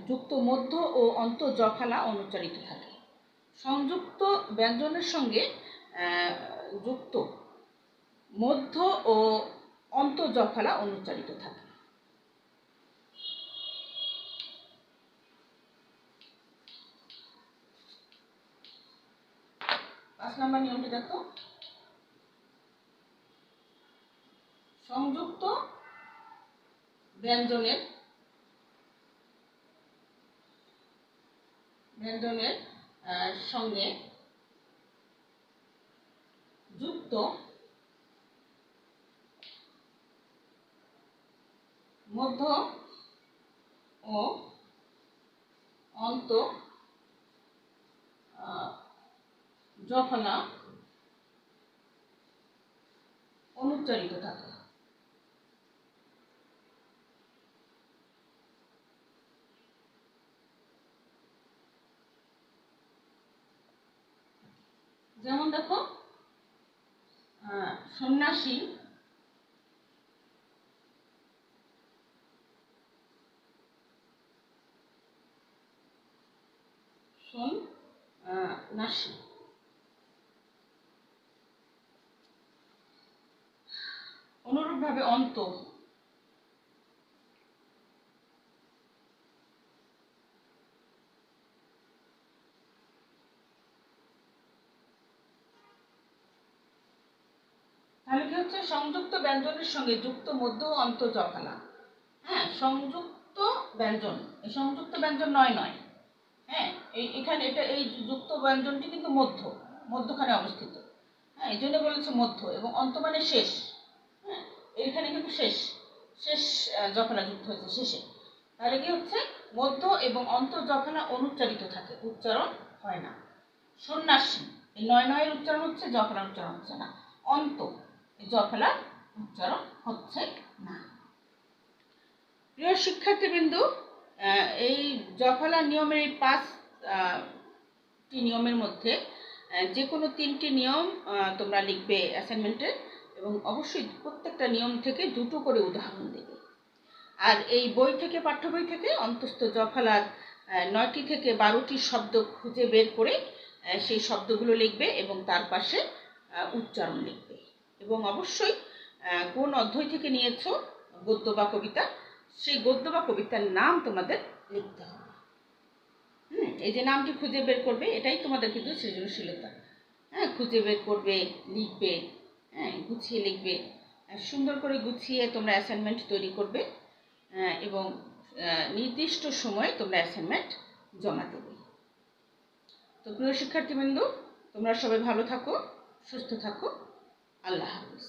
যুক্ত মধ্য ও অন্ত জফলা অনুচ্চারিত থাকে। সংযুক্ত ব্যঞ্জনের সঙ্গে যুক্ত মধ্য ও অন্ত জফলা অনুচ্চারিত থাকে। পাঁচ নম্বর নিয়মটি দেখো, সংযুক্ত ব্যঞ্জনের সঙ্গে যুক্ত মধ্য ও অন্ত জফলা অনুচ্চারিত থাকে। যেমন দেখো সন্ন্যাসী, সন্ন্যাসী, অনুরূপভাবে অন্ত, তাহলে কি হচ্ছে সংযুক্ত ব্যঞ্জনের সঙ্গে যুক্ত মধ্য ও অন্ত জফলা, হ্যাঁ, সংযুক্ত ব্যঞ্জন, এই সংযুক্ত ব্যঞ্জন নয়, হ্যাঁ, এখানে এটা এই যুক্ত ব্যঞ্জনটি কিন্তু মধ্যখানে অবস্থিত, হ্যাঁ, এই জন্য বলেছে মধ্য, এবং অন্ত মানে শেষ, হ্যাঁ, এইখানে কিন্তু শেষ জফলা যুক্ত হয়েছে শেষে। তাহলে কি হচ্ছে মধ্য এবং অন্ত জফলা অনুচ্চারিত থাকে, উচ্চারণ হয় না। সন্ন্যাসী, এই নয়ের উচ্চারণ হচ্ছে, জফলার উচ্চারণ হচ্ছে না। অন্ত, এই জফলার উচ্চারণ হচ্ছে না। প্রিয় শিক্ষার্থীবৃন্দ, এই জফলা নিয়মের এই 5টি নিয়মের মধ্যে যে কোনো 3টি নিয়ম তোমরা লিখবে অ্যাসাইনমেন্টে, এবং অবশ্যই প্রত্যেকটা নিয়ম থেকে 2টো করে উদাহরণ দেবে। আর এই বই থেকে, পাঠ্য বই থেকে অন্তস্থ জফলার 9টি থেকে 12টি শব্দ খুঁজে বের করে সেই শব্দগুলো লিখবে এবং তার পাশে উচ্চারণ লিখবে। এবং অবশ্যই কোন অধ্যায় থেকে নিয়েছো গদ্য বা কবিতা, সেই গদ্য বা কবিতার নাম তোমাদের লিখতে হবে। এই যে নামটি খুঁজে বের করবে, এটাই তোমাদের কিন্তু সৃজনশীলতা, হ্যাঁ, খুঁজে বের করবে, লিখবে, হ্যাঁ, গুছিয়ে লিখবে, সুন্দর করে গুছিয়ে তোমরা অ্যাসাইনমেন্ট তৈরি করবে, এবং নির্দিষ্ট সময়ে তোমরা অ্যাসাইনমেন্ট জমা দেবে। তো প্রিয় শিক্ষার্থীবৃন্দ, তোমরা সবাই ভালো থাকো, সুস্থ থাকো, আল্লাহ হাফেজ।